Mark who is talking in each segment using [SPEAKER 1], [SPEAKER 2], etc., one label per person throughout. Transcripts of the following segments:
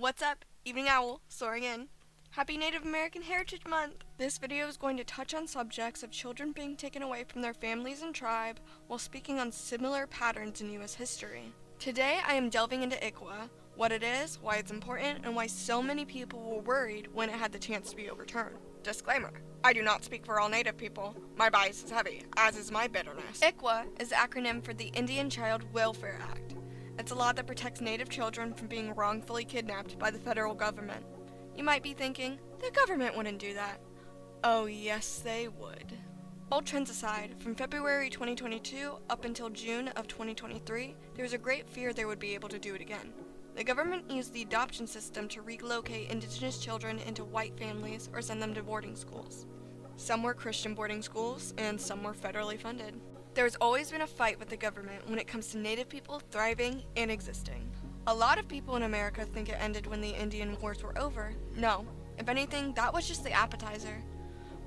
[SPEAKER 1] What's up? Evening Owl, soaring in. Happy Native American Heritage Month! This video is going to touch on subjects of children being taken away from their families and tribe while speaking on similar patterns in U.S. history. Today I am delving into ICWA, what it is, why it's important, and why so many people were worried when it had the chance to be overturned. Disclaimer: I do not speak for all Native people. My bias is heavy, as is my bitterness. ICWA is the acronym for the Indian Child Welfare Act. It's a law that protects Native children from being wrongfully kidnapped by the federal government. You might be thinking, the government wouldn't do that. Oh yes, they would. Old trends aside, from February 2022 up until June of 2023, there was a great fear they would be able to do it again. The government used the adoption system to relocate indigenous children into white families or send them to boarding schools. Some were Christian boarding schools, and some were federally funded. There's always been a fight with the government when it comes to Native people thriving and existing. A lot of people in America think it ended when the Indian Wars were over. No, if anything, that was just the appetizer.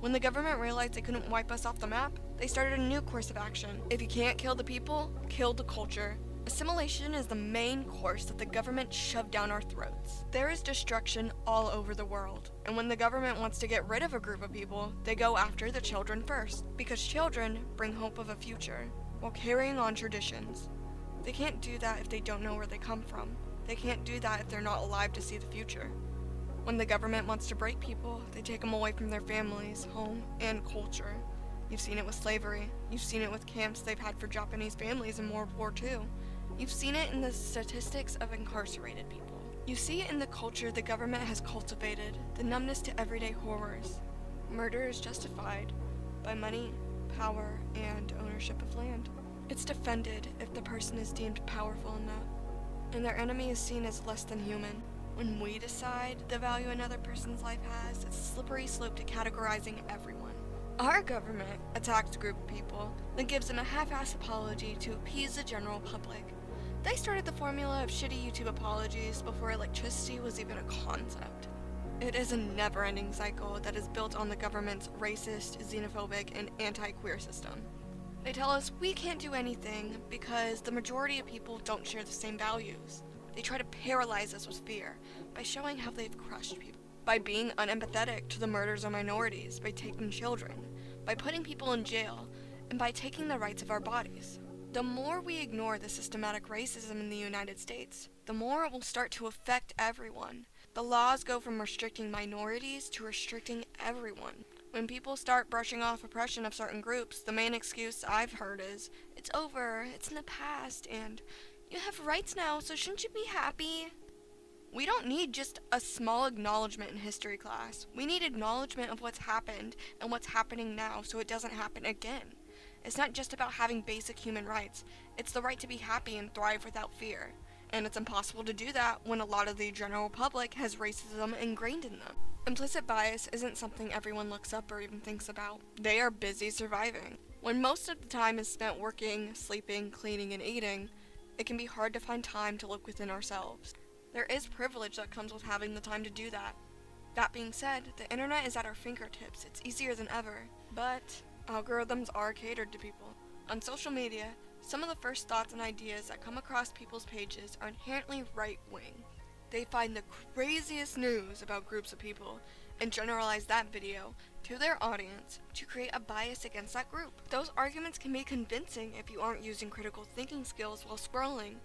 [SPEAKER 1] When the government realized they couldn't wipe us off the map, they started a new course of action. If you can't kill the people, kill the culture. Assimilation is the main course that the government shoved down our throats. There is destruction all over the world, and when the government wants to get rid of a group of people, they go after the children first, because children bring hope of a future, while carrying on traditions. They can't do that if they don't know where they come from. They can't do that if they're not alive to see the future. When the government wants to break people, they take them away from their families, home, and culture. You've seen it with slavery. You've seen it with camps they've had for Japanese families in World War II. You've seen it in the statistics of incarcerated people. You see it in the culture the government has cultivated, the numbness to everyday horrors. Murder is justified by money, power, and ownership of land. It's defended if the person is deemed powerful enough, and their enemy is seen as less than human. When we decide the value another person's life has, it's a slippery slope to categorizing everyone. Our government attacks a group of people, then gives them a half-assed apology to appease the general public. They started the formula of shitty YouTube apologies before electricity was even a concept. It is a never-ending cycle that is built on the government's racist, xenophobic, and anti-queer system. They tell us we can't do anything because the majority of people don't share the same values. They try to paralyze us with fear by showing how they've crushed people, by being unempathetic to the murders of minorities, by taking children, by putting people in jail, and by taking the rights of our bodies. The more we ignore the systematic racism in the United States, the more it will start to affect everyone. The laws go from restricting minorities to restricting everyone. When people start brushing off oppression of certain groups, the main excuse I've heard is, it's over, it's in the past, and you have rights now, so shouldn't you be happy? We don't need just a small acknowledgement in history class. We need acknowledgement of what's happened and what's happening now so it doesn't happen again. It's not just about having basic human rights. It's the right to be happy and thrive without fear. And it's impossible to do that when a lot of the general public has racism ingrained in them. Implicit bias isn't something everyone looks up or even thinks about. They are busy surviving. When most of the time is spent working, sleeping, cleaning, and eating, it can be hard to find time to look within ourselves. There is privilege that comes with having the time to do that. That being said, the internet is at our fingertips. It's easier than ever. But algorithms are catered to people. On social media, some of the first thoughts and ideas that come across people's pages are inherently right-wing. They find the craziest news about groups of people and generalize that video to their audience to create a bias against that group. Those arguments can be convincing if you aren't using critical thinking skills while scrolling,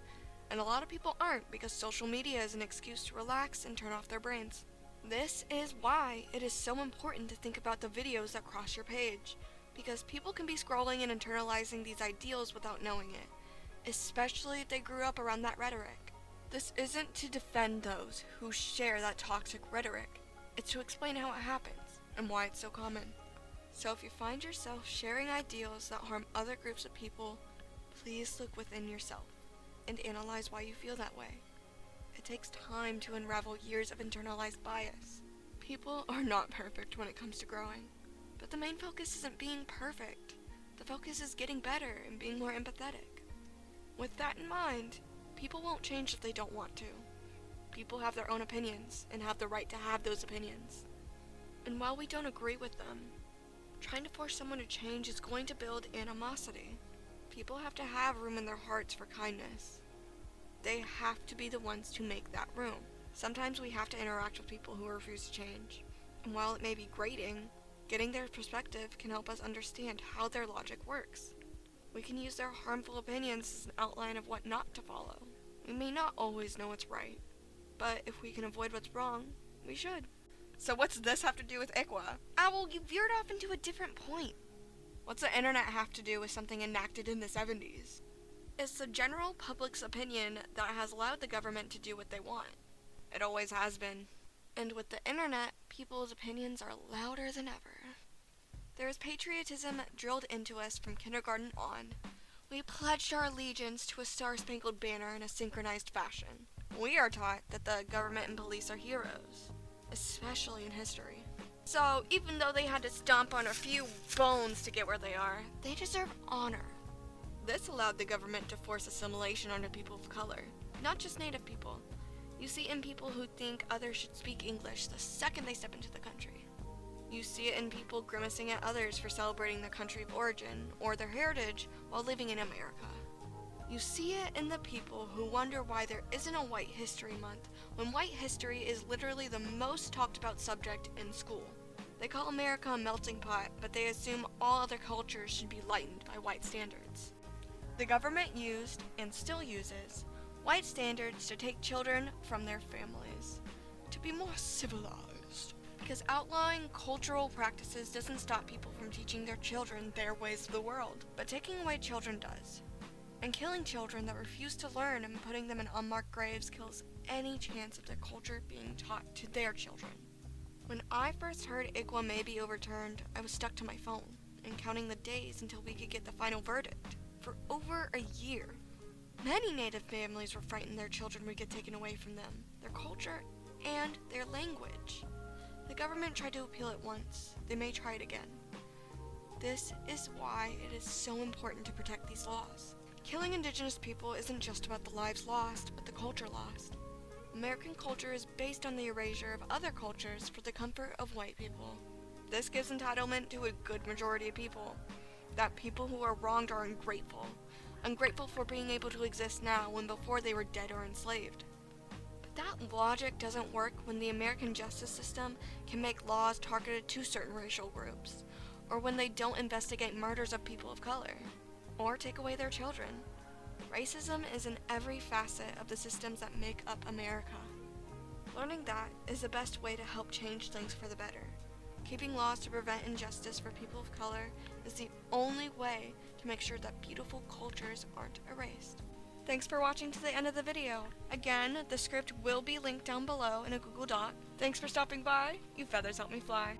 [SPEAKER 1] and a lot of people aren't because social media is an excuse to relax and turn off their brains. This is why it is so important to think about the videos that cross your page, because people can be scrolling and internalizing these ideals without knowing it, especially if they grew up around that rhetoric. This isn't to defend those who share that toxic rhetoric. It's to explain how it happens and why it's so common. So if you find yourself sharing ideals that harm other groups of people, please look within yourself and analyze why you feel that way. It takes time to unravel years of internalized bias. People are not perfect when it comes to growing, but the main focus isn't being perfect. The focus is getting better and being more empathetic. With that in mind, people won't change if they don't want to. People have their own opinions and have the right to have those opinions. And while we don't agree with them, trying to force someone to change is going to build animosity. People have to have room in their hearts for kindness. They have to be the ones to make that room. Sometimes we have to interact with people who refuse to change. And while it may be grating, getting their perspective can help us understand how their logic works. We can use their harmful opinions as an outline of what not to follow. We may not always know what's right, but if we can avoid what's wrong, we should. So what's this have to do with ICWA? Owl, you veered off into a different point. What's the internet have to do with something enacted in the 70s? It's the general public's opinion that has allowed the government to do what they want. It always has been. And with the internet, people's opinions are louder than ever. There is patriotism drilled into us from kindergarten on. We pledged our allegiance to a star-spangled banner in a synchronized fashion. We are taught that the government and police are heroes, especially in history. So, even though they had to stomp on a few bones to get where they are, they deserve honor. This allowed the government to force assimilation onto people of color, not just Native people. You see it in people who think others should speak English the second they step into the country. You see it in people grimacing at others for celebrating their country of origin or their heritage while living in America. You see it in the people who wonder why there isn't a White History Month when white history is literally the most talked about subject in school. They call America a melting pot, but they assume all other cultures should be lightened by white standards. The government used, and still uses, white standards to take children from their families, to be more civilized. Because outlawing cultural practices doesn't stop people from teaching their children their ways of the world, but taking away children does. And killing children that refuse to learn and putting them in unmarked graves kills any chance of their culture being taught to their children. When I first heard ICWA may be overturned, I was stuck to my phone and counting the days until we could get the final verdict. For over a year, many Native families were frightened their children would get taken away from them, their culture, and their language. The government tried to appeal it once. They may try it again. This is why it is so important to protect these laws. Killing Indigenous people isn't just about the lives lost, but the culture lost. American culture is based on the erasure of other cultures for the comfort of white people. This gives entitlement to a good majority of people. That people who are wronged are ungrateful. Ungrateful for being able to exist now when before they were dead or enslaved. That logic doesn't work when the American justice system can make laws targeted to certain racial groups, or when they don't investigate murders of people of color, or take away their children. Racism is in every facet of the systems that make up America. Learning that is the best way to help change things for the better. Keeping laws to prevent injustice for people of color is the only way to make sure that beautiful cultures aren't erased. Thanks for watching to the end of the video. Again, the script will be linked down below in a Google Doc. Thanks for stopping by. You feathers help me fly.